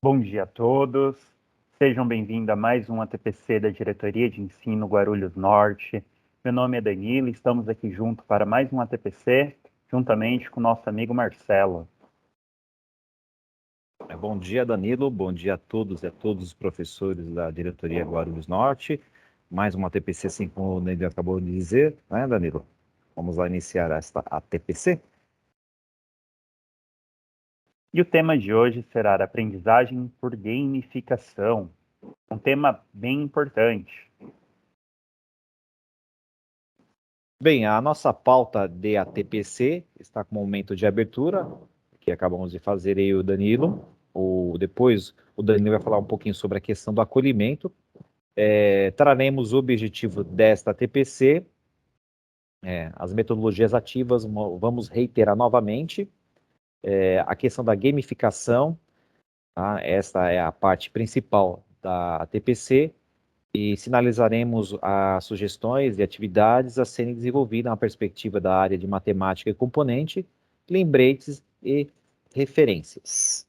Bom dia a todos, sejam bem-vindos a mais um ATPC da Diretoria de Ensino Guarulhos Norte. Meu nome é Danilo e estamos aqui juntos para mais um ATPC, juntamente com o nosso amigo Marcelo. Bom dia, Danilo. Bom dia a todos e a todos os professores da Diretoria Guarulhos Norte. Mais uma ATPC, assim como o Danilo acabou de dizer, né, Danilo? Vamos lá iniciar esta ATPC. E o tema de hoje será a aprendizagem por gamificação, um tema bem importante. Bem, a nossa pauta de ATPC está com o momento de abertura, que acabamos de fazer aí o Danilo. Depois o Danilo vai falar um pouquinho sobre a questão do acolhimento. Traremos o objetivo desta ATPC, as metodologias ativas, vamos reiterar novamente. A questão da gamificação, tá? Essa é a parte principal da ATPC, e sinalizaremos as sugestões e atividades a serem desenvolvidas na perspectiva da área de matemática e componente, lembretes e referências.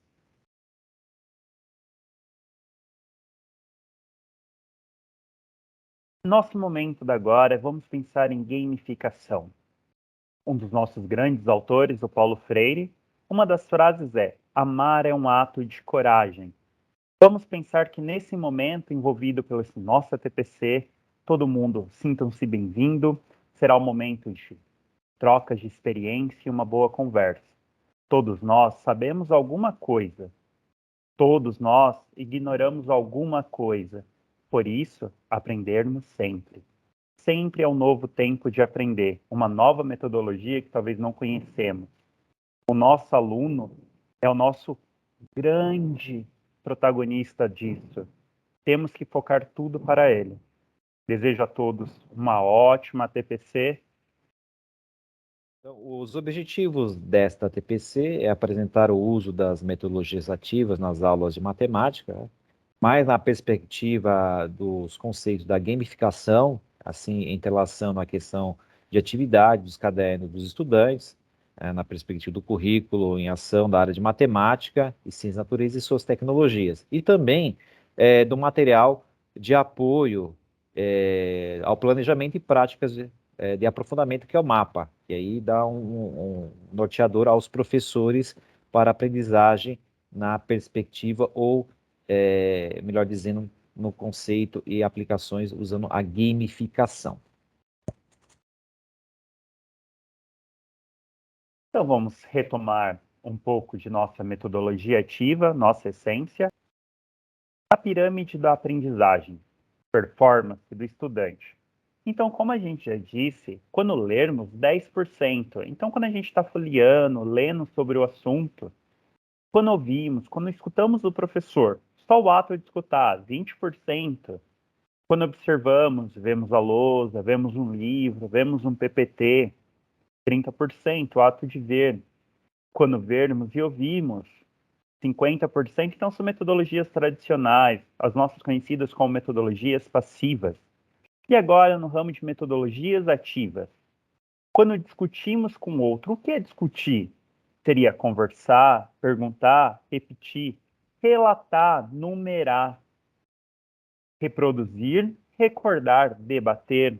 Nosso momento da agora, vamos pensar em gamificação. Um dos nossos grandes autores, o Paulo Freire, uma das frases é: amar é um ato de coragem. Vamos pensar que nesse momento envolvido pelo nosso TPC, todo mundo sintam-se bem-vindo, será um momento de trocas de experiência e uma boa conversa. Todos nós sabemos alguma coisa, todos nós ignoramos alguma coisa, por isso, aprendermos sempre. Sempre é um novo tempo de aprender, uma nova metodologia que talvez não conhecemos. O nosso aluno é o nosso grande protagonista disso. Temos que focar tudo para ele. Desejo a todos uma ótima TPC. Então, os objetivos desta TPC é apresentar o uso das metodologias ativas nas aulas de matemática, né? Mais na perspectiva dos conceitos da gamificação, assim, entrelaçando a questão de atividade dos cadernos dos estudantes, na perspectiva do currículo em ação da área de matemática e ciência da natureza e suas tecnologias. E também do material de apoio ao planejamento e práticas de aprofundamento, que é o mapa. E aí dá um norteador aos professores para aprendizagem na perspectiva ou melhor dizendo, no conceito e aplicações usando a gamificação. Então vamos retomar um pouco de nossa metodologia ativa, nossa essência, a pirâmide da aprendizagem, performance do estudante. Então, como a gente já disse, quando lermos 10%, então quando a gente está folheando, lendo sobre o assunto, quando ouvimos, quando escutamos o professor, só o ato de escutar, 20%. Quando observamos, vemos a lousa, vemos um livro, vemos um PPT, 30%, o ato de ver. Quando vermos e ouvimos, 50%, então são metodologias tradicionais, as nossas conhecidas como metodologias passivas. E agora, no ramo de metodologias ativas, quando discutimos com o outro, o que é discutir? Seria conversar, perguntar, repetir, relatar, numerar, reproduzir, recordar, debater,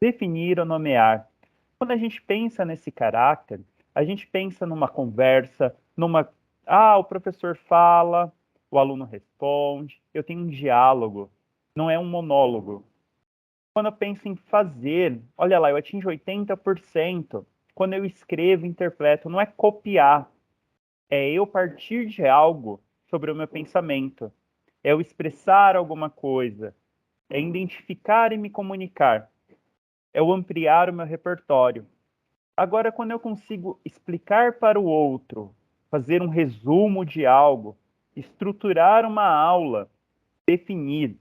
definir ou nomear. Quando a gente pensa nesse caráter, a gente pensa numa conversa, o professor fala, o aluno responde, eu tenho um diálogo, não é um monólogo. Quando eu penso em fazer, olha lá, eu atingo 80%. Quando eu escrevo, interpreto, não é copiar, é eu partir de algo sobre o meu pensamento, é eu expressar alguma coisa, é identificar e me comunicar, é eu ampliar o meu repertório. Agora, quando eu consigo explicar para o outro, fazer um resumo de algo, estruturar uma aula, definir,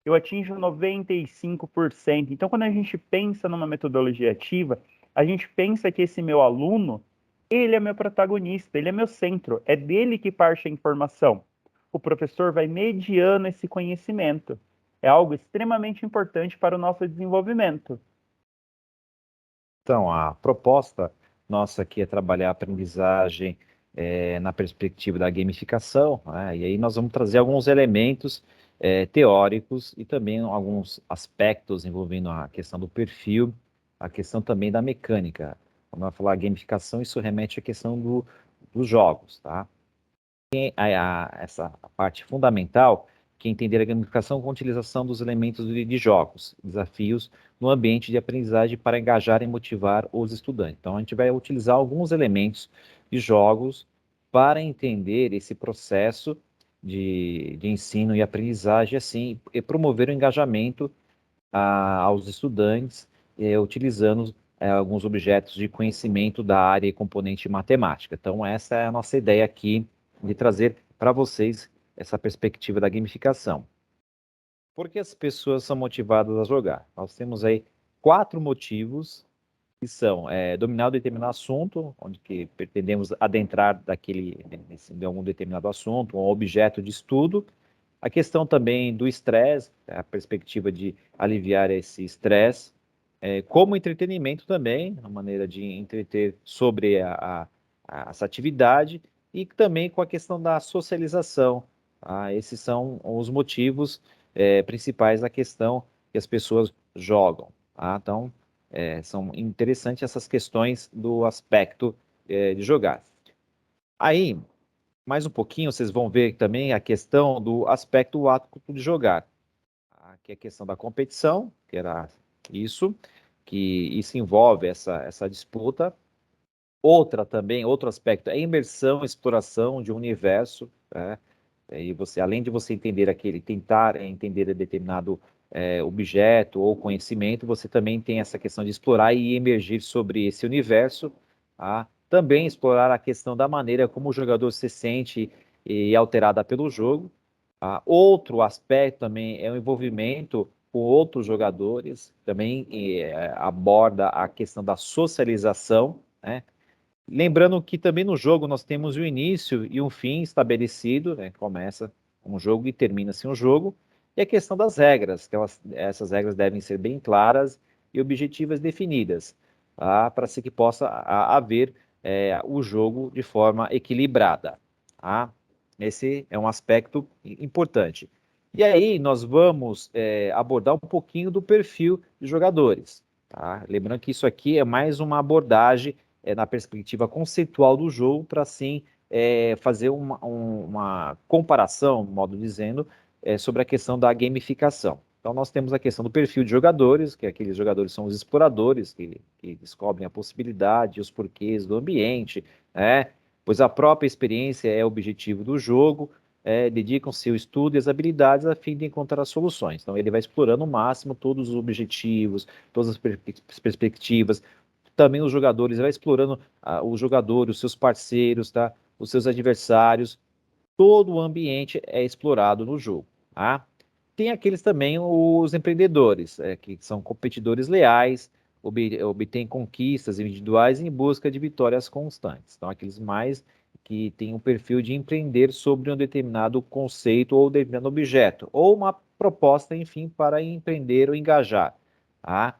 eu atinjo 95%. Então, quando a gente pensa numa metodologia ativa, a gente pensa que esse meu aluno, ele é meu protagonista, ele é meu centro, é dele que parte a informação. O professor vai mediando esse conhecimento. É algo extremamente importante para o nosso desenvolvimento. Então, a proposta nossa aqui é trabalhar a aprendizagem na perspectiva da gamificação, né? E aí nós vamos trazer alguns elementos teóricos e também alguns aspectos envolvendo a questão do perfil, a questão também da mecânica. Quando eu falar gamificação, isso remete à questão dos jogos, tá? Essa parte fundamental, que é entender a gamificação com a utilização dos elementos de jogos, desafios no ambiente de aprendizagem para engajar e motivar os estudantes. Então, a gente vai utilizar alguns elementos de jogos para entender esse processo de ensino e aprendizagem, assim, e promover o engajamento aos estudantes, utilizando alguns objetos de conhecimento da área e componente matemática. Então, essa é a nossa ideia aqui de trazer para vocês essa perspectiva da gamificação. Por que as pessoas são motivadas a jogar? Nós temos aí 4 motivos que são dominar um determinado assunto, onde que pretendemos adentrar de algum determinado assunto, um objeto de estudo. A questão também do estresse, a perspectiva de aliviar esse estresse, como entretenimento também, a maneira de entreter sobre essa atividade, e também com a questão da socialização. Tá? Esses são os motivos principais da questão que as pessoas jogam. Tá? Então, são interessantes essas questões do aspecto de jogar. Aí, mais um pouquinho, vocês vão ver também a questão do aspecto ático de jogar, tá? Que é a questão da competição, que era isso, que isso envolve essa disputa. Outra também, outro aspecto é imersão, exploração de um universo, né? E você, além de você entender tentar entender determinado objeto ou conhecimento, você também tem essa questão de explorar e emergir sobre esse universo, tá? Também explorar a questão da maneira como o jogador se sente e é alterada pelo jogo. Tá? Outro aspecto também é o envolvimento com outros jogadores, também aborda a questão da socialização, né? Lembrando que também no jogo nós temos o início e um fim estabelecido, né? Começa um jogo e termina-se um jogo, e a questão das regras, que essas regras devem ser bem claras e objetivas definidas, tá? Para que possa haver o jogo de forma equilibrada. Tá? Esse é um aspecto importante. E aí nós vamos abordar um pouquinho do perfil de jogadores. Tá? Lembrando que isso aqui é mais uma abordagem na perspectiva conceitual do jogo, para assim fazer uma comparação, modo dizendo, sobre a questão da gamificação. Então, nós temos a questão do perfil de jogadores, que aqueles jogadores são os exploradores, que descobrem a possibilidade, os porquês do ambiente, né? Pois a própria experiência é o objetivo do jogo, dedicam-se ao estudo e às habilidades a fim de encontrar soluções. Então, ele vai explorando ao máximo todos os objetivos, todas as perspectivas, também os jogadores, vai explorando o jogador, os seus parceiros, tá? Os seus adversários, todo o ambiente é explorado no jogo, tá? Tem aqueles também, os empreendedores, que são competidores leais, obtêm conquistas individuais em busca de vitórias constantes. Então, aqueles mais que têm um perfil de empreender sobre um determinado conceito ou determinado objeto, ou uma proposta, enfim, para empreender ou engajar, tá?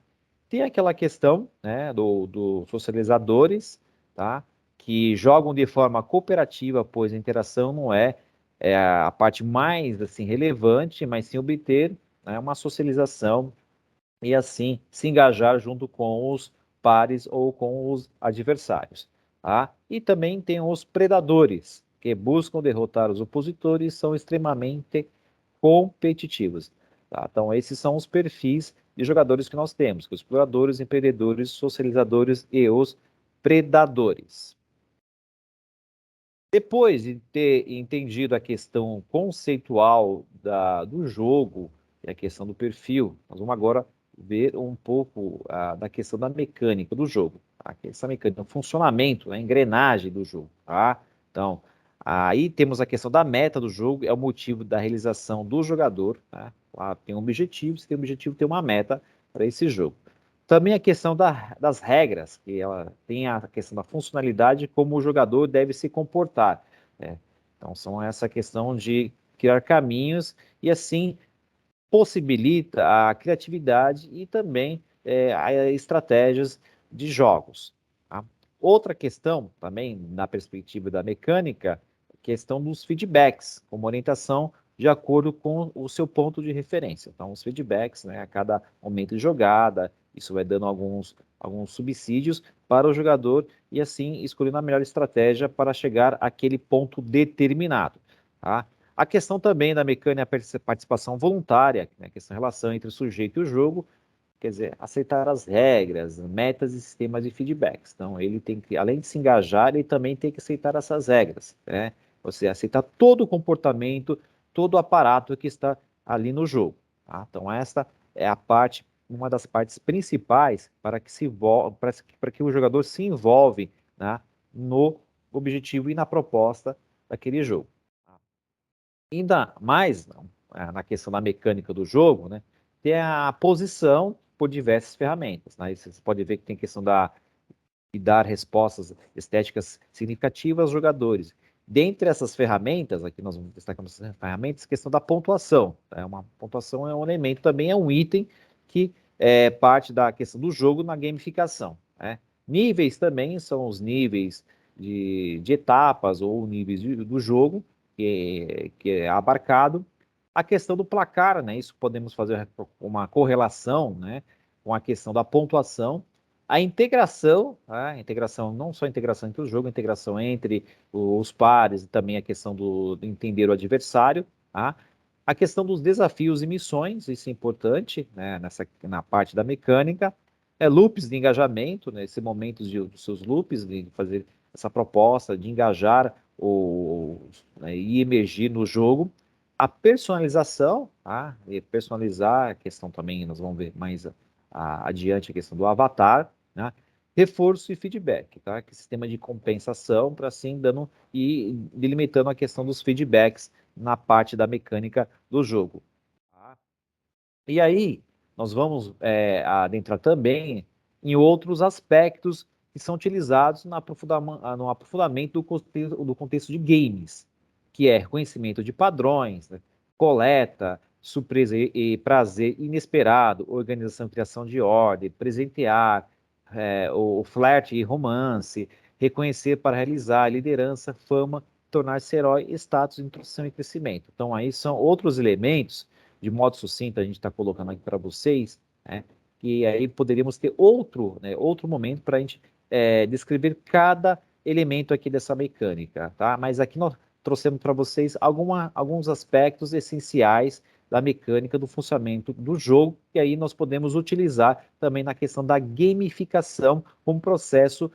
Tem aquela questão, né, do socializadores, tá? Que jogam de forma cooperativa, pois a interação não é a parte mais assim relevante, mas sim obter, né, uma socialização e assim se engajar junto com os pares ou com os adversários. Tá? E também tem os predadores, que buscam derrotar os opositores e são extremamente competitivos. Tá? Então, esses são os perfis de jogadores que nós temos: os exploradores, empreendedores, socializadores e os predadores. Depois de ter entendido a questão conceitual do jogo e a questão do perfil, nós vamos agora ver um pouco da questão da mecânica do jogo. Tá? Essa mecânica, o funcionamento, a engrenagem do jogo. Tá? Então, aí temos a questão da meta do jogo, é o motivo da realização do jogador. Tá? Lá tem um objetivo, se tem um objetivo, tem uma meta para esse jogo. Também a questão das regras, que ela tem a questão da funcionalidade, como o jogador deve se comportar, né? Então, são essa questão de criar caminhos e, assim, possibilita a criatividade e também estratégias de jogos. Tá? Outra questão, também na perspectiva da mecânica, questão dos feedbacks, como orientação de acordo com o seu ponto de referência. Então, os feedbacks, né, a cada momento de jogada, isso vai dando alguns subsídios para o jogador e assim escolhendo a melhor estratégia para chegar àquele ponto determinado. Tá? A questão também da mecânica participação voluntária, né, a questão da relação entre o sujeito e o jogo, quer dizer, aceitar as regras, metas e sistemas de feedbacks. Então, ele tem que, além de se engajar, ele também tem que aceitar essas regras, né? Você aceitar todo o comportamento, todo o aparato que está ali no jogo. Tá? Então, esta é a parte, uma das partes principais para que o jogador se envolve, né, no objetivo e na proposta daquele jogo. Ainda mais na questão da mecânica do jogo, né, tem a posição por diversas ferramentas. Né? Você pode ver que tem a questão de dar respostas estéticas significativas aos jogadores. Dentre essas ferramentas, aqui nós vamos destacar essas ferramentas, a questão da pontuação. Tá? Uma pontuação é um elemento, também é um item que é parte da questão do jogo na gamificação. Né? Níveis também são os níveis de etapas ou níveis do jogo que é abarcado. A questão do placar, né? Isso podemos fazer uma correlação, né, com a questão da pontuação. A integração, tá? A integração, não só a integração entre o jogo, a integração entre os pares e também a questão do entender o adversário, tá? A questão dos desafios e missões, isso é importante, né, na parte da mecânica. Loops de engajamento, né, esse momento dos seus loops, de fazer essa proposta de engajar né, e emergir no jogo. A personalização, tá? E personalizar, a questão também, nós vamos ver mais adiante a questão do avatar, né? Reforço e feedback, tá? Que sistema de compensação para assim dando e delimitando a questão dos feedbacks na parte da mecânica do jogo. Tá? E aí, nós vamos adentrar também em outros aspectos que são utilizados no aprofundamento do contexto de games, que é reconhecimento de padrões, né? Coleta, surpresa e prazer inesperado, organização e criação de ordem, presentear, o flerte e romance, reconhecer para realizar, liderança, fama, tornar-se herói, status, introdução e crescimento. Então, aí são outros elementos de modo sucinto, a gente está colocando aqui para vocês, né, que aí poderíamos ter outro momento para a gente descrever cada elemento aqui dessa mecânica, tá? Mas aqui nós trouxemos para vocês alguns aspectos essenciais da mecânica do funcionamento do jogo, que aí nós podemos utilizar também na questão da gamificação como processo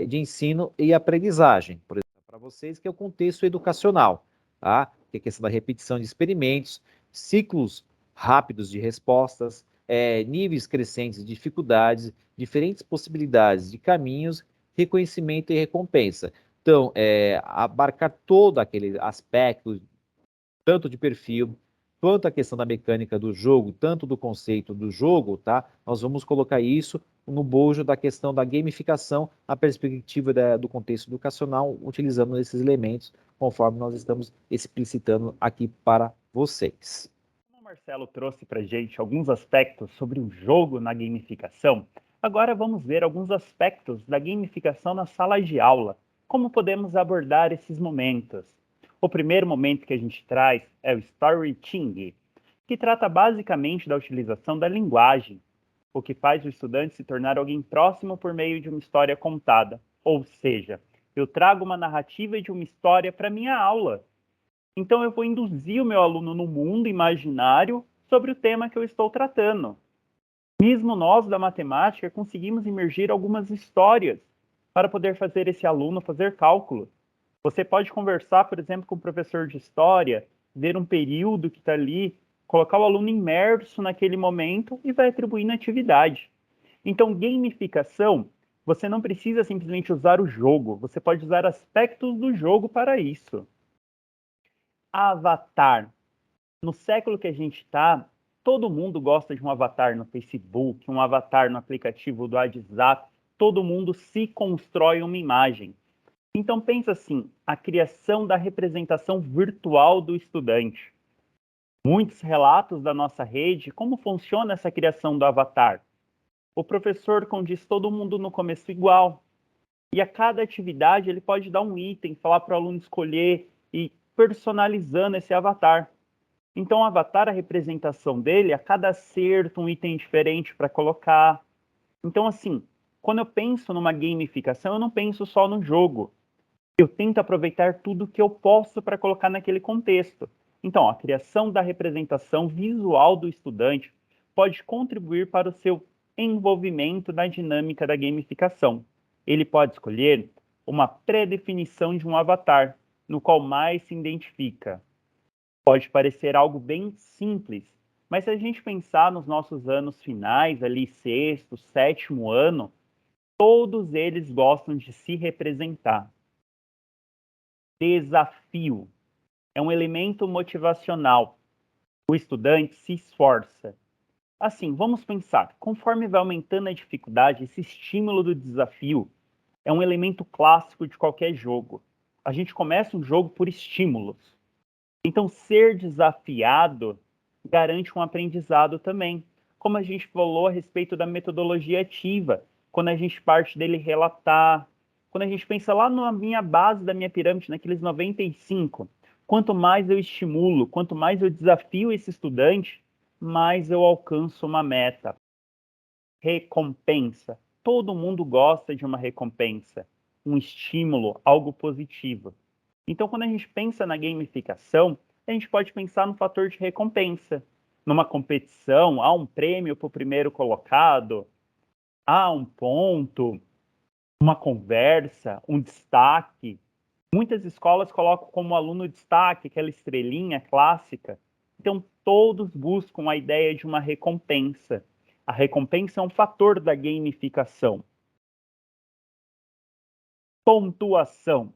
de ensino e aprendizagem. Por exemplo, para vocês, que é o contexto educacional, tá? Que é a questão da repetição de experimentos, ciclos rápidos de respostas, níveis crescentes de dificuldades, diferentes possibilidades de caminhos, reconhecimento e recompensa. Então, abarcar todo aquele aspecto, tanto de perfil, quanto a questão da mecânica do jogo, tanto do conceito do jogo, tá? Nós vamos colocar isso no bojo da questão da gamificação, a perspectiva do contexto educacional, utilizando esses elementos, conforme nós estamos explicitando aqui para vocês. Como o Marcelo trouxe para a gente alguns aspectos sobre o jogo na gamificação, agora vamos ver alguns aspectos da gamificação na sala de aula. Como podemos abordar esses momentos? O primeiro momento que a gente traz é o storytelling, que trata basicamente da utilização da linguagem, o que faz o estudante se tornar alguém próximo por meio de uma história contada. Ou seja, eu trago uma narrativa de uma história para minha aula. Então, eu vou induzir o meu aluno no mundo imaginário sobre o tema que eu estou tratando. Mesmo nós, da matemática, conseguimos imergir algumas histórias para poder fazer esse aluno fazer cálculos. Você pode conversar, por exemplo, com o professor de história, ver um período que está ali, colocar o aluno imerso naquele momento e vai atribuindo atividade. Então, gamificação, você não precisa simplesmente usar o jogo, você pode usar aspectos do jogo para isso. Avatar. No século que a gente está, todo mundo gosta de um avatar no Facebook, um avatar no aplicativo do WhatsApp, todo mundo se constrói uma imagem. Então pensa assim, a criação da representação virtual do estudante. Muitos relatos da nossa rede, como funciona essa criação do avatar? O professor condiz todo mundo no começo igual. E a cada atividade ele pode dar um item, falar para o aluno escolher e personalizando esse avatar. Então, o avatar, a representação dele, a cada acerto, um item diferente para colocar. Então, assim, quando eu penso numa gamificação, eu não penso só no jogo. Eu tento aproveitar tudo que eu posso para colocar naquele contexto. Então, a criação da representação visual do estudante pode contribuir para o seu envolvimento na dinâmica da gamificação. Ele pode escolher uma pré-definição de um avatar, no qual mais se identifica. Pode parecer algo bem simples, mas se a gente pensar nos nossos anos finais, ali sexto, sétimo ano, todos eles gostam de se representar. Desafio é um elemento motivacional. O estudante se esforça. Assim, vamos pensar, conforme vai aumentando a dificuldade, esse estímulo do desafio é um elemento clássico de qualquer jogo. A gente começa um jogo por estímulos. Então, ser desafiado garante um aprendizado também. Como a gente falou a respeito da metodologia ativa, quando a gente parte dele relatar, quando a gente pensa lá na minha base da minha pirâmide, naqueles 95, quanto mais eu estimulo, quanto mais eu desafio esse estudante, mais eu alcanço uma meta. Recompensa. Todo mundo gosta de uma recompensa, um estímulo, algo positivo. Então, quando a gente pensa na gamificação, a gente pode pensar no fator de recompensa. Numa competição, há um prêmio para o primeiro colocado, há um ponto, uma conversa, um destaque. Muitas escolas colocam como aluno destaque aquela estrelinha clássica. Então, todos buscam a ideia de uma recompensa. A recompensa é um fator da gamificação. Pontuação.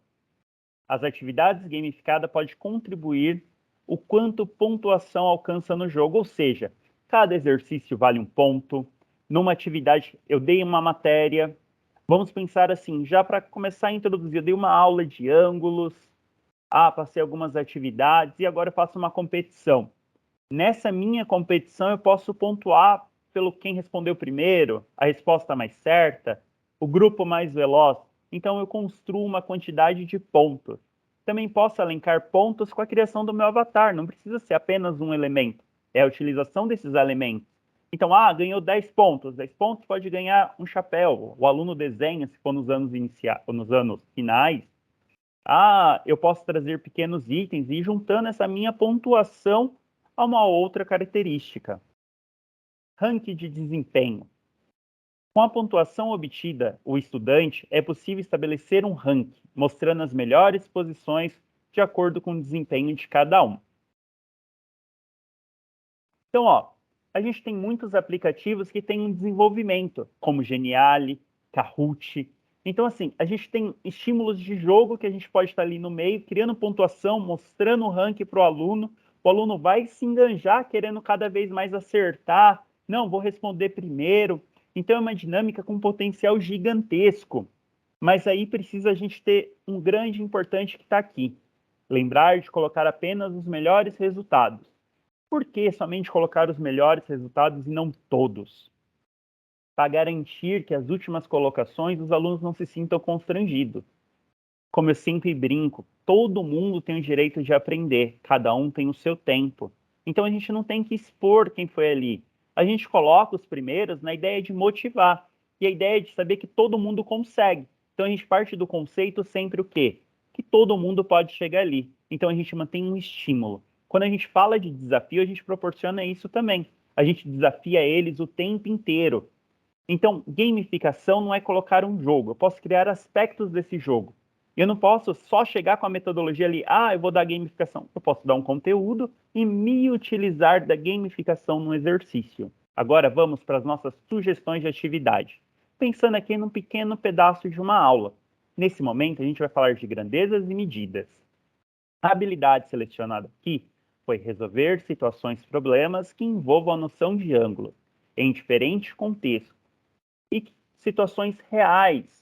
As atividades gamificadas podem contribuir o quanto pontuação alcança no jogo, ou seja, cada exercício vale um ponto. Numa atividade, eu dei uma matéria, vamos pensar assim, já para começar a introduzir, eu dei uma aula de ângulos, passei algumas atividades e agora eu faço uma competição. Nessa minha competição, eu posso pontuar pelo quem respondeu primeiro, a resposta mais certa, o grupo mais veloz. Então, eu construo uma quantidade de pontos. Também posso elencar pontos com a criação do meu avatar, não precisa ser apenas um elemento, é a utilização desses elementos. Então, ganhou 10 pontos. 10 pontos pode ganhar um chapéu. O aluno desenha, se for nos anos finais. Eu posso trazer pequenos itens e ir juntando essa minha pontuação a uma outra característica. Ranking de desempenho. Com a pontuação obtida, o estudante é possível estabelecer um ranking, mostrando as melhores posições de acordo com o desempenho de cada um. Então, a gente tem muitos aplicativos que têm um desenvolvimento, como Geniali, Kahoot. Então, assim, a gente tem estímulos de jogo que a gente pode estar ali no meio, criando pontuação, mostrando o ranking para o aluno vai se enganjar querendo cada vez mais acertar, não, vou responder primeiro. Então, é uma dinâmica com potencial gigantesco. Mas aí precisa a gente ter um grande importante que está aqui. Lembrar de colocar apenas os melhores resultados. Por que somente colocar os melhores resultados e não todos? Para garantir que as últimas colocações os alunos não se sintam constrangidos. Como eu sempre brinco, todo mundo tem o direito de aprender, cada um tem o seu tempo. Então a gente não tem que expor quem foi ali. A gente coloca os primeiros na ideia de motivar e a ideia de saber que todo mundo consegue. Então a gente parte do conceito sempre o quê? Que todo mundo pode chegar ali. Então a gente mantém um estímulo. Quando a gente fala de desafio, a gente proporciona isso também. A gente desafia eles o tempo inteiro. Então, gamificação não é colocar um jogo. Eu posso criar aspectos desse jogo. Eu não posso só chegar com a metodologia ali, eu vou dar gamificação. Eu posso dar um conteúdo e me utilizar da gamificação no exercício. Agora vamos para as nossas sugestões de atividade. Pensando aqui num pequeno pedaço de uma aula. Nesse momento, a gente vai falar de grandezas e medidas. A habilidade selecionada aqui foi resolver situações, problemas que envolvam a noção de ângulo em diferentes contextos e situações reais.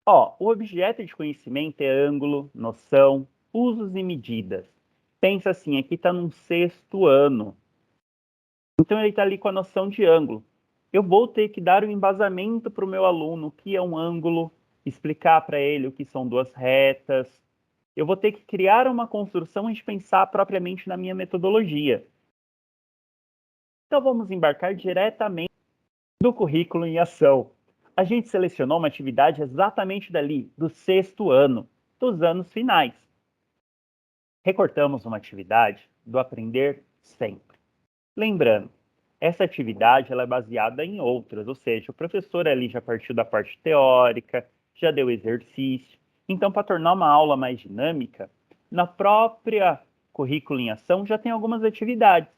O objeto de conhecimento é ângulo, noção, usos e medidas. Pensa assim, aqui está num 6º ano. Então ele está ali com a noção de ângulo. Eu vou ter que dar um embasamento para o meu aluno, o que é um ângulo, explicar para ele o que são duas retas. Eu vou ter que criar uma construção e pensar propriamente na minha metodologia. Então vamos embarcar diretamente no currículo em ação. A gente selecionou uma atividade exatamente dali, do 6º ano, dos anos finais. Recortamos uma atividade do Aprender Sempre. Lembrando, essa atividade ela é baseada em outras, ou seja, o professor ali já partiu da parte teórica, já deu exercício. Então, para tornar uma aula mais dinâmica, na própria currículo em ação já tem algumas atividades.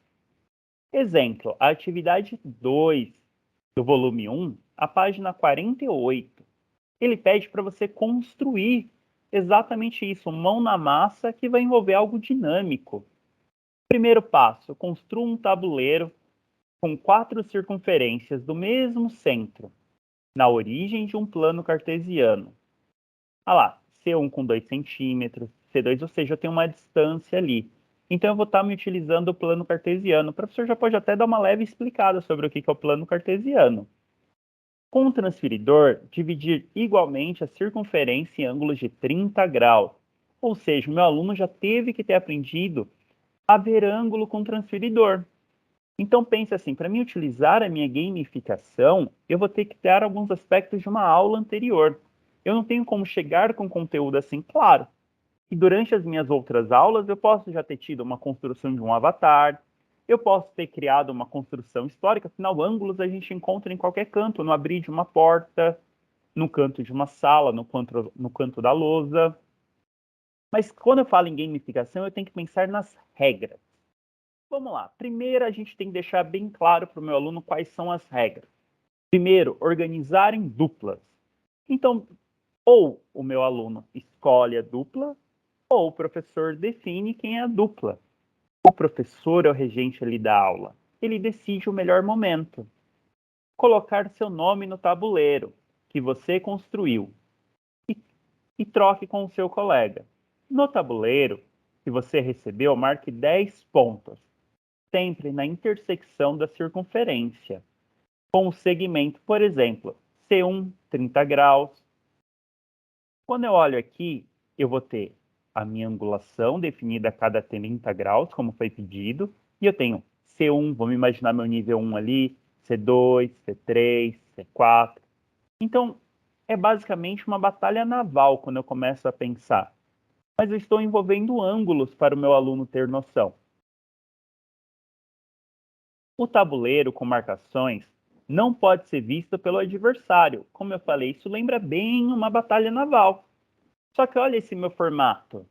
Exemplo, a atividade 2 do volume 1, a página 48. Ele pede para você construir exatamente isso, mão na massa, que vai envolver algo dinâmico. Primeiro passo, construa um tabuleiro com 4 circunferências do mesmo centro, na origem de um plano cartesiano. Ah lá, C1 com 2 centímetros, C2, ou seja, eu tenho uma distância ali. Então eu vou estar me utilizando o plano cartesiano. O professor já pode até dar uma leve explicada sobre o que é o plano cartesiano. Com o transferidor, dividir igualmente a circunferência em ângulos de 30 graus. Ou seja, o meu aluno já teve que ter aprendido a ver ângulo com transferidor. Então pense assim, para mim utilizar a minha gamificação, eu vou ter que ter alguns aspectos de uma aula anterior. Eu não tenho como chegar com conteúdo assim, claro. E durante as minhas outras aulas, eu posso já ter tido uma construção de um avatar, eu posso ter criado uma construção histórica, afinal, ângulos a gente encontra em qualquer canto, no abrir de uma porta, no canto de uma sala, no canto da lousa. Mas quando eu falo em gamificação, eu tenho que pensar nas regras. Vamos lá. Primeiro, a gente tem que deixar bem claro para o meu aluno quais são as regras. Primeiro, organizar em duplas. Então, ou o meu aluno escolhe a dupla, ou o professor define quem é a dupla. O professor é o regente ali da aula. Ele decide o melhor momento. Colocar seu nome no tabuleiro que você construiu e troque com o seu colega. No tabuleiro que você recebeu, marque 10 pontos, sempre na intersecção da circunferência, com o segmento, por exemplo, C1, 30 graus. Quando eu olho aqui, eu vou ter a minha angulação definida a cada 30 graus, como foi pedido, e eu tenho C1, vamos imaginar meu nível 1 ali, C2, C3, C4. Então, é basicamente uma batalha naval quando eu começo a pensar. Mas eu estou envolvendo ângulos para o meu aluno ter noção. O tabuleiro com marcações não pode ser visto pelo adversário. Como eu falei, isso lembra bem uma batalha naval. Só que olha esse meu formato.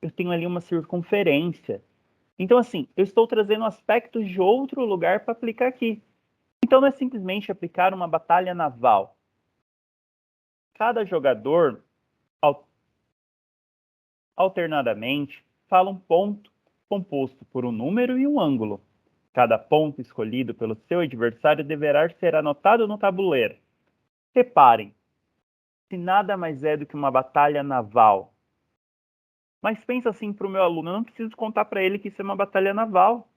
Eu tenho ali uma circunferência. Então, assim, eu estou trazendo aspectos de outro lugar para aplicar aqui. Então, não é simplesmente aplicar uma batalha naval. Cada jogador, alternadamente, fala um ponto composto por um número e um ângulo. Cada ponto escolhido pelo seu adversário deverá ser anotado no tabuleiro. Reparem, se nada mais é do que uma batalha naval. Mas pensa assim para o meu aluno, eu não preciso contar para ele que isso é uma batalha naval.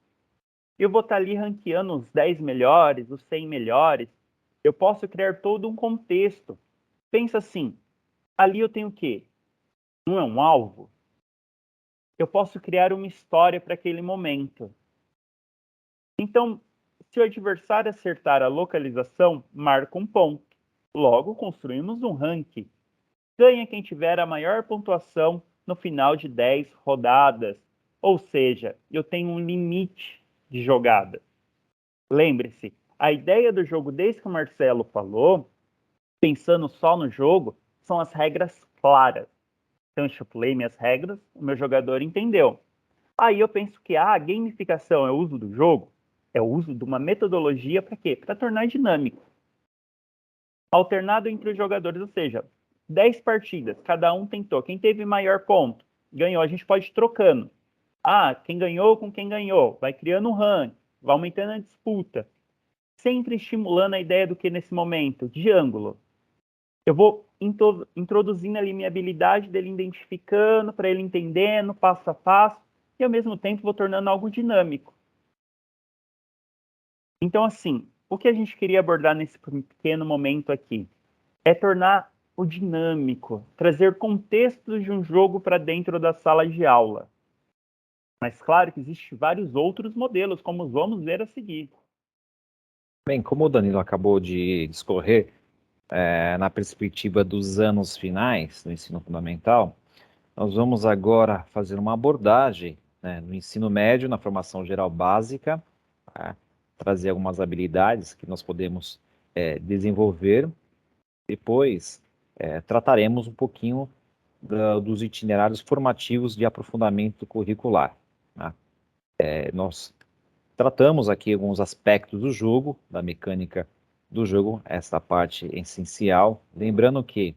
Eu vou estar ali ranqueando os 10 melhores, os 100 melhores. Eu posso criar todo um contexto. Pensa assim, ali eu tenho o quê? Não é um alvo? Eu posso criar uma história para aquele momento. Então, se o adversário acertar a localização, marca um ponto. Logo, construímos um ranking. Ganha quem tiver a maior pontuação no final de 10 rodadas. Ou seja, eu tenho um limite de jogada. Lembre-se, a ideia do jogo, desde que o Marcelo falou, pensando só no jogo, são as regras claras. Então, eu estipulei minhas regras, o meu jogador entendeu. Aí eu penso que a gamificação é o uso do jogo, é o uso de uma metodologia para quê? Para tornar dinâmico. Alternado entre os jogadores, ou seja, 10 partidas, cada um tentou. Quem teve maior ponto, ganhou. A gente pode ir trocando. Ah, quem ganhou com quem ganhou. Vai criando um ranking, vai aumentando a disputa. Sempre estimulando a ideia do que nesse momento? De ângulo. Eu vou introduzindo ali minha habilidade dele identificando, para ele entendendo, passo a passo, e ao mesmo tempo vou tornando algo dinâmico. Então, assim, o que a gente queria abordar nesse pequeno momento aqui é tornar o dinâmico, trazer contextos de um jogo para dentro da sala de aula. Mas claro que existem vários outros modelos, como vamos ver a seguir. Bem, como o Danilo acabou de discorrer, na perspectiva dos anos finais do ensino fundamental, nós vamos agora fazer uma abordagem, né, no ensino médio, na formação geral básica, tá? Trazer algumas habilidades que nós podemos desenvolver. Depois, trataremos um pouquinho dos itinerários formativos de aprofundamento curricular, tá? Nós tratamos aqui alguns aspectos do jogo, da mecânica do jogo, essa parte essencial. Lembrando que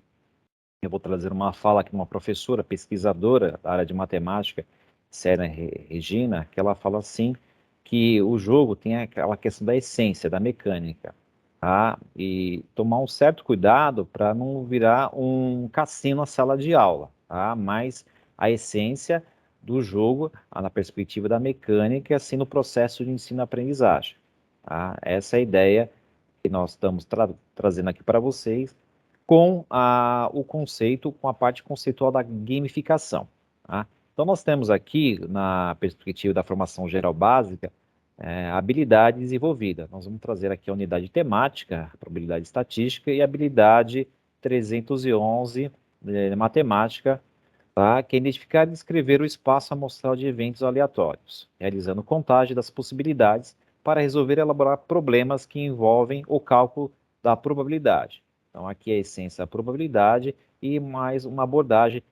eu vou trazer uma fala aqui de uma professora, pesquisadora da área de matemática, Sera Regina, que ela fala assim, que o jogo tem aquela questão da essência, da mecânica, tá? E tomar um certo cuidado para não virar um cassino na sala de aula, tá? Mas a essência do jogo, na perspectiva da mecânica, assim no processo de ensino-aprendizagem, tá? Essa é a ideia que nós estamos trazendo aqui para vocês, com o conceito, com a parte conceitual da gamificação, tá? Então, nós temos aqui, na perspectiva da formação geral básica, habilidade desenvolvida. Nós vamos trazer aqui a unidade temática, a probabilidade estatística e a habilidade 311, matemática, tá? Que é identificar e descrever o espaço amostral de eventos aleatórios, realizando contagem das possibilidades para resolver e elaborar problemas que envolvem o cálculo da probabilidade. Então, aqui é a essência da probabilidade e mais uma abordagem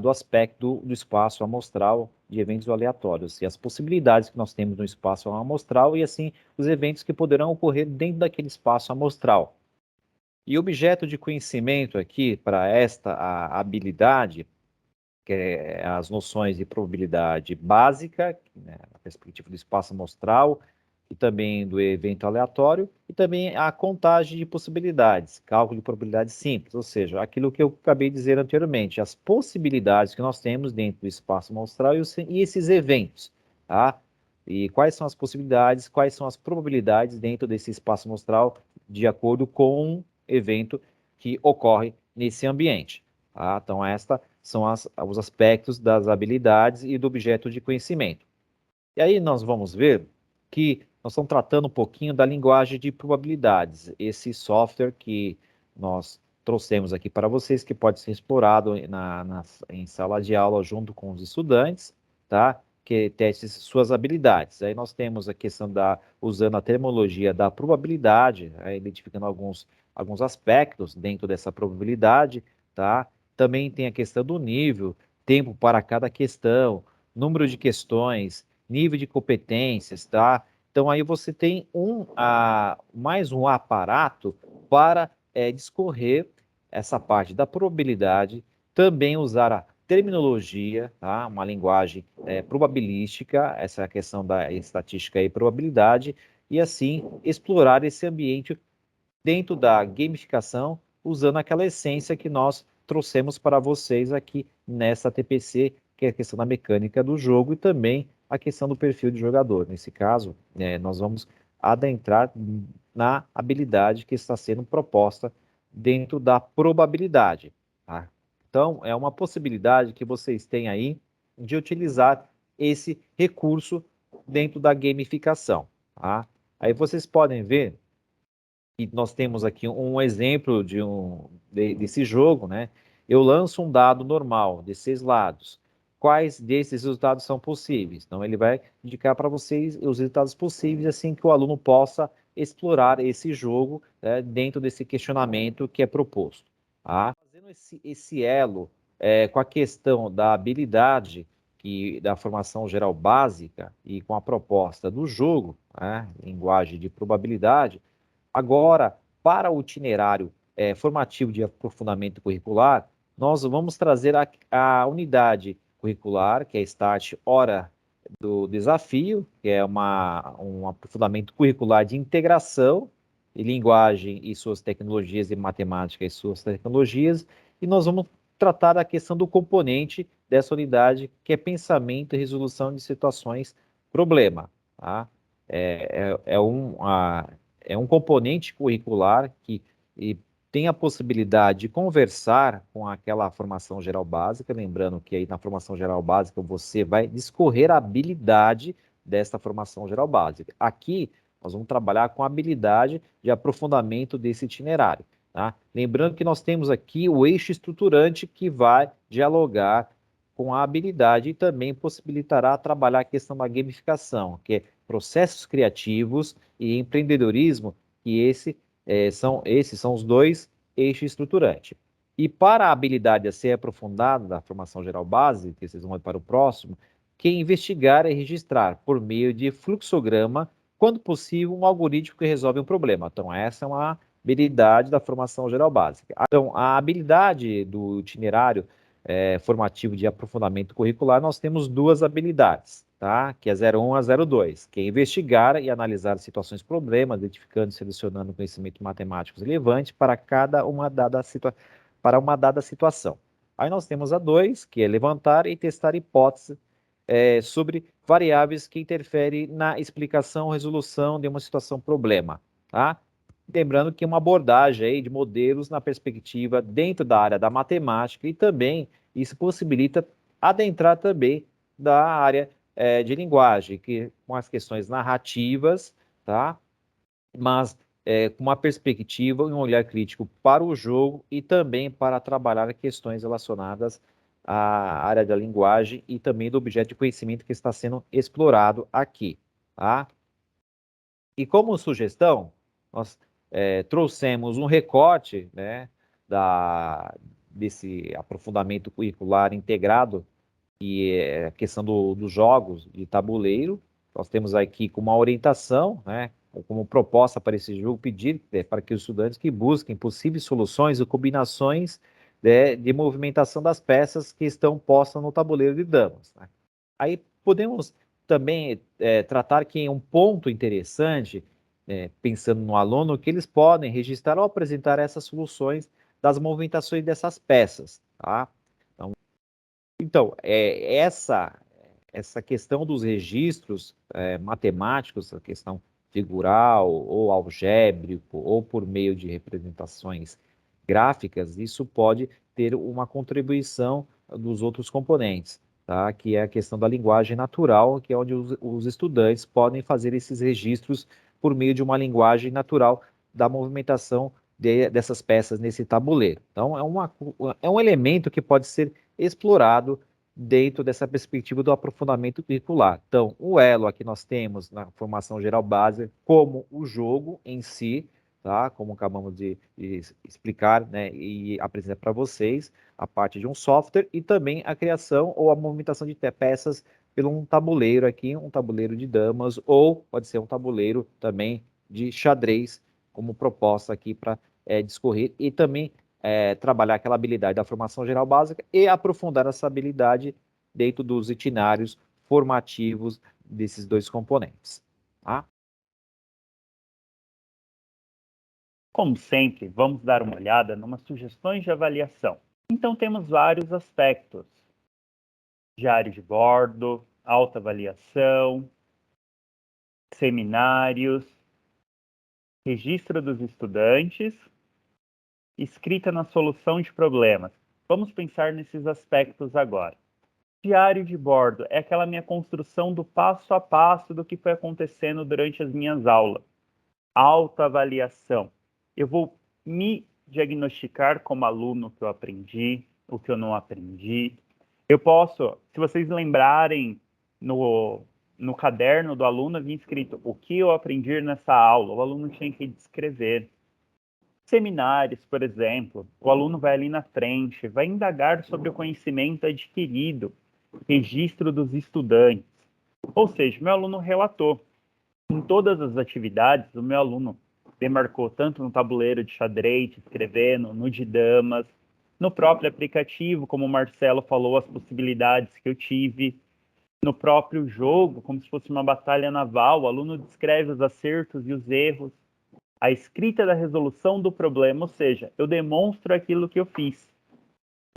do aspecto do espaço amostral de eventos aleatórios e as possibilidades que nós temos no espaço amostral e, assim, os eventos que poderão ocorrer dentro daquele espaço amostral. E objeto de conhecimento aqui para esta habilidade, que é as noções de probabilidade básica, né, na perspectiva do espaço amostral, e também do evento aleatório, e também a contagem de possibilidades, cálculo de probabilidade simples, ou seja, aquilo que eu acabei de dizer anteriormente, as possibilidades que nós temos dentro do espaço amostral e esses eventos, tá? E quais são as possibilidades, quais são as probabilidades dentro desse espaço amostral, de acordo com o evento que ocorre nesse ambiente, tá? Então, são os aspectos das habilidades e do objeto de conhecimento. E aí nós vamos ver que nós estamos tratando um pouquinho da linguagem de probabilidades, esse software que nós trouxemos aqui para vocês, que pode ser explorado em sala de aula junto com os estudantes, tá? Que teste suas habilidades. Aí nós temos a questão usando a terminologia da probabilidade, identificando alguns aspectos dentro dessa probabilidade, tá? Também tem a questão do nível, tempo para cada questão, número de questões, nível de competências, tá? Então aí você tem mais um aparato para discorrer essa parte da probabilidade, também usar a terminologia, tá? Uma linguagem probabilística, essa questão da estatística e probabilidade, e assim explorar esse ambiente dentro da gamificação, usando aquela essência que nós trouxemos para vocês aqui nessa TPC, que é a questão da mecânica do jogo e também a questão do perfil de jogador. Nesse caso, nós vamos adentrar na habilidade que está sendo proposta dentro da probabilidade, tá? Então, é uma possibilidade que vocês têm aí de utilizar esse recurso dentro da gamificação, tá? Aí vocês podem ver que nós temos aqui um exemplo desse jogo, né? Eu lanço um dado normal de 6 lados. Quais desses resultados são possíveis? Então, ele vai indicar para vocês os resultados possíveis, assim que o aluno possa explorar esse jogo, né, dentro desse questionamento que é proposto, tá? Fazendo esse elo com a questão da habilidade da formação geral básica e com a proposta do jogo, né, linguagem de probabilidade. Agora, para o itinerário formativo de aprofundamento curricular, nós vamos trazer a unidade curricular, que é Start Hora do Desafio, que é um aprofundamento curricular de integração de linguagem e suas tecnologias, e matemática e suas tecnologias, e nós vamos tratar a questão do componente dessa unidade, que é pensamento e resolução de situações problema, tá? É, é, é um, a, é um componente curricular que tem a possibilidade de conversar com aquela formação geral básica, lembrando que aí na formação geral básica você vai discorrer a habilidade desta formação geral básica. Aqui nós vamos trabalhar com a habilidade de aprofundamento desse itinerário, tá? Lembrando que nós temos aqui o eixo estruturante que vai dialogar com a habilidade e também possibilitará trabalhar a questão da gamificação, que é processos criativos e empreendedorismo, que esses são os dois eixos estruturantes. E para a habilidade a ser aprofundada da formação geral base, que vocês vão para o próximo, que é investigar e registrar por meio de fluxograma, quando possível, um algoritmo que resolve um problema. Então, essa é uma habilidade da formação geral básica. Então, a habilidade do itinerário formativo de aprofundamento curricular, nós temos duas habilidades, tá? Que é 01 a 02, que é investigar e analisar situações problemas, identificando e selecionando conhecimento matemático relevante para uma dada situação. Aí nós temos a 2, que é levantar e testar hipóteses sobre variáveis que interferem na explicação ou resolução de uma situação problema, tá? Lembrando que uma abordagem aí de modelos na perspectiva dentro da área da matemática e também isso possibilita adentrar também da área de linguagem, que com as questões narrativas, tá? Mas com uma perspectiva e um olhar crítico para o jogo e também para trabalhar questões relacionadas à área da linguagem e também do objeto de conhecimento que está sendo explorado aqui, tá? E como sugestão, nós trouxemos um recorte, né, desse aprofundamento curricular integrado, que é a questão dos jogos de tabuleiro. Nós temos aqui como uma orientação, né, como proposta para esse jogo, pedir para que os estudantes que busquem possíveis soluções ou combinações de movimentação das peças que estão postas no tabuleiro de damas, né? Aí podemos também tratar que um ponto interessante, pensando no aluno, que eles podem registrar ou apresentar essas soluções das movimentações dessas peças, tá? Então, essa questão dos registros matemáticos, a questão figural ou algébrico, ou por meio de representações gráficas, isso pode ter uma contribuição dos outros componentes, tá? Que é a questão da linguagem natural, que é onde os estudantes podem fazer esses registros por meio de uma linguagem natural da movimentação dessas peças nesse tabuleiro. Então, é um elemento que pode ser explorado dentro dessa perspectiva do aprofundamento curricular. Então, o elo aqui nós temos na formação geral básica como o jogo em si, tá? Como acabamos de explicar, né, e apresentar para vocês, a parte de um software e também a criação ou a movimentação de peças pelo um tabuleiro aqui, um tabuleiro de damas, ou pode ser um tabuleiro também de xadrez, como proposta aqui para discorrer, e também trabalhar aquela habilidade da formação geral básica e aprofundar essa habilidade dentro dos itinerários formativos desses dois componentes, tá? Como sempre, vamos dar uma olhada numas sugestões de avaliação. Então, temos vários aspectos: diário de bordo, autoavaliação, seminários, registro dos estudantes, escrita na solução de problemas. Vamos pensar nesses aspectos agora. Diário de bordo é aquela minha construção do passo a passo do que foi acontecendo durante as minhas aulas. Autoavaliação. Eu vou me diagnosticar como aluno o que eu aprendi, o que eu não aprendi. Eu posso, se vocês lembrarem no caderno do aluno, havia escrito o que eu aprendi nessa aula. O aluno tinha que descrever. Seminários, por exemplo, o aluno vai ali na frente, vai indagar sobre o conhecimento adquirido, registro dos estudantes. Ou seja, meu aluno relatou. Em todas as atividades, o meu aluno demarcou tanto no tabuleiro de xadrez, escrevendo, no de damas, no próprio aplicativo, como o Marcelo falou, as possibilidades que eu tive, no próprio jogo, como se fosse uma batalha naval, o aluno descreve os acertos e os erros, a escrita da resolução do problema, ou seja, eu demonstro aquilo que eu fiz.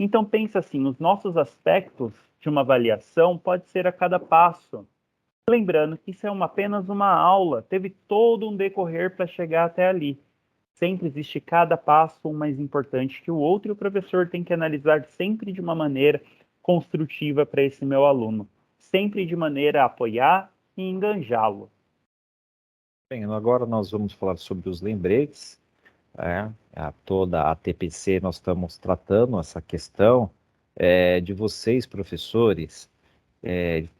Então pensa assim, os nossos aspectos de uma avaliação pode ser a cada passo. Lembrando que isso é apenas uma aula, teve todo um decorrer para chegar até ali. Sempre existe cada passo um mais importante que o outro, e o professor tem que analisar sempre de uma maneira construtiva para esse meu aluno, sempre de maneira a apoiar e enganjá-lo. Bem, agora nós vamos falar sobre os lembretes. Toda a TPC nós estamos tratando essa questão de vocês, professores,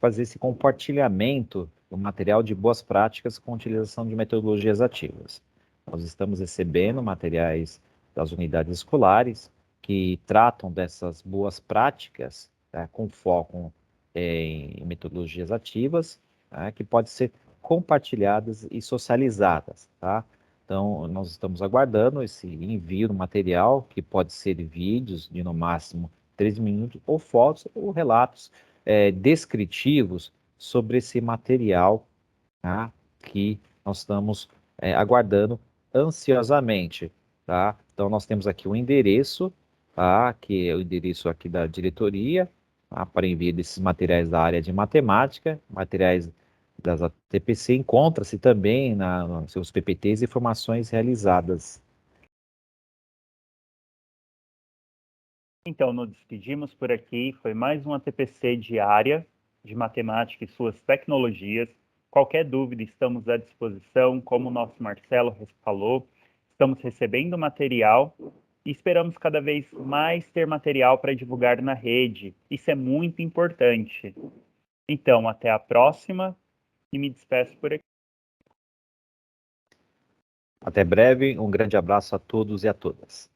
fazer esse compartilhamento do material de boas práticas com utilização de metodologias ativas. Nós estamos recebendo materiais das unidades escolares que tratam dessas boas práticas, tá, com foco em metodologias ativas, tá, que podem ser compartilhadas e socializadas, tá? Então, nós estamos aguardando esse envio do material, que pode ser vídeos de no máximo 3 minutos, ou fotos, ou relatos descritivos sobre esse material, tá, que nós estamos aguardando ansiosamente, tá? Então, nós temos aqui o endereço, tá, que é o endereço aqui da diretoria, tá, para envio desses materiais da área de matemática, materiais das ATPC, encontra-se também nos seus PPTs informações realizadas. Então, nos despedimos por aqui. Foi mais uma TPC diária de matemática e suas tecnologias. Qualquer dúvida, estamos à disposição. Como o nosso Marcelo falou, estamos recebendo material e esperamos cada vez mais ter material para divulgar na rede. Isso é muito importante. Então, até a próxima e me despeço por aqui. Até breve, um grande abraço a todos e a todas.